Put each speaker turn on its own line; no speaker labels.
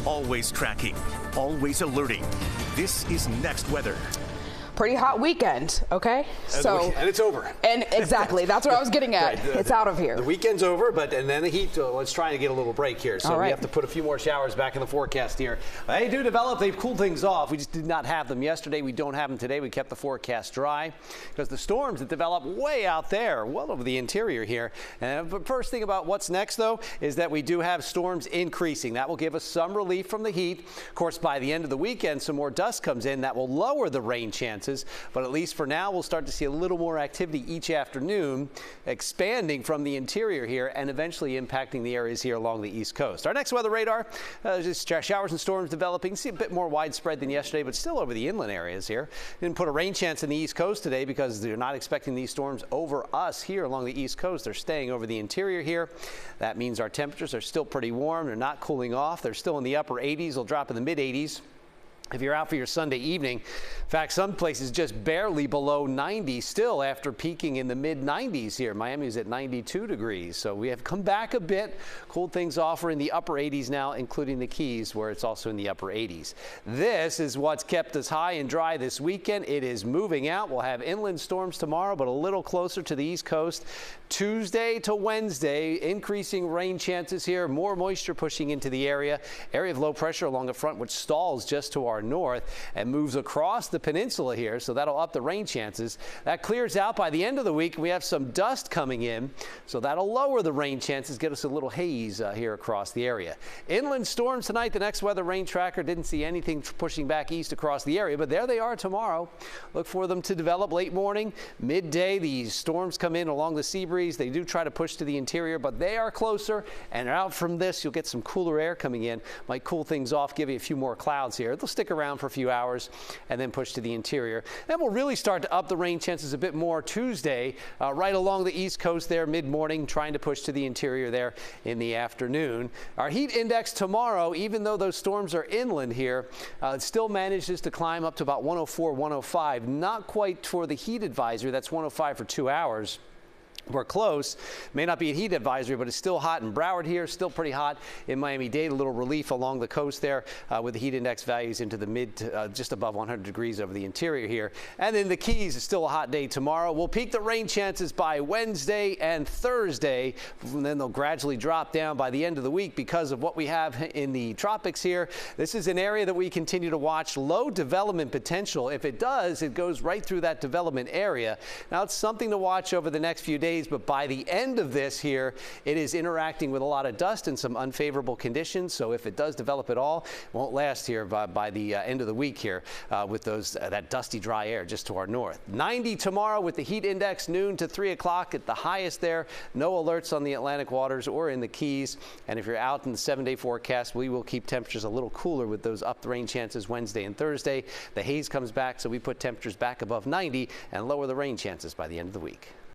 Always tracking, always alerting. This is Next Weather.
Pretty hot weekend, okay?
And it's over.
And exactly, that's what I was getting at.
Right,
it's out of here.
The weekend's over, and then the heat. Let's try to get a little break here. So we have to put a few more showers back in the forecast here. They do develop. They've cooled things off. We just did not have them yesterday. We don't have them today. We kept the forecast dry because the storms that develop way out there, well over the interior here. And the first thing about what's next, though, is that we do have storms increasing. That will give us some relief from the heat. Of course, by the end of the weekend, some more dust comes in. That will lower the rain chances. But at least for now, we'll start to see a little more activity each afternoon, expanding from the interior here and eventually impacting the areas here along the East Coast. Our next weather radar, just showers and storms developing. See a bit more widespread than yesterday, but still over the inland areas here. Didn't put a rain chance in the East Coast today because they're not expecting these storms over us here along the East Coast. They're staying over the interior here. That means our temperatures are still pretty warm. They're not cooling off. They're still in the upper 80s. They'll drop in the mid 80s. If you're out for your Sunday evening, in fact, some places just barely below 90 still after peaking in the mid 90s here. Miami is at 92 degrees. So we have come back a bit, cooled things off. We're in the upper 80s now, including the Keys, where it's also in the upper 80s. This is what's kept us high and dry this weekend. It is moving out. We'll have inland storms tomorrow, but a little closer to the East Coast. Tuesday to Wednesday, increasing rain chances here, more moisture pushing into the area. Area of low pressure along the front, which stalls just to our north and moves across the peninsula here, so that'll up the rain chances. That clears out by the end of the week. We have some dust coming in, so that'll lower the rain chances, get us a little haze here across the area. Inland storms tonight. The next weather rain tracker didn't see anything pushing back east across the area, but there they are tomorrow. Look for them to develop late morning, midday. These storms come in along the sea breeze. They do try to push to the interior, but they are closer, and out from this you'll get some cooler air coming in. Might cool things off, give you a few more clouds here. They'll stick around for a few hours and then push to the interior. Then we'll really start to up the rain chances a bit more Tuesday, right along the East Coast there mid-morning, trying to push to the interior there in the afternoon. Our heat index tomorrow, even though those storms are inland here, it still manages to climb up to about 104, 105. Not quite for the heat advisory. That's 105 for 2 hours. We're close. May not be a heat advisory, but it's still hot in Broward here. Still pretty hot in Miami-Dade. A little relief along the coast there with the heat index values into the mid, just above 100 degrees over the interior here. And in the Keys, it's still a hot day tomorrow. We'll peak the rain chances by Wednesday and Thursday. And then they'll gradually drop down by the end of the week because of what we have in the tropics here. This is an area that we continue to watch. Low development potential. If it does, it goes right through that development area. Now, it's something to watch over the next few days. But by the end of this here, it is interacting with a lot of dust and some unfavorable conditions. So if it does develop at all, it won't last here by the end of the week here with that dusty, dry air just to our north. 90 tomorrow with the heat index noon to 3 o'clock at the highest there. No alerts on the Atlantic waters or in the Keys. And if you're out in the 7-day forecast, we will keep temperatures a little cooler with those up the rain chances Wednesday and Thursday. The haze comes back, so we put temperatures back above 90 and lower the rain chances by the end of the week.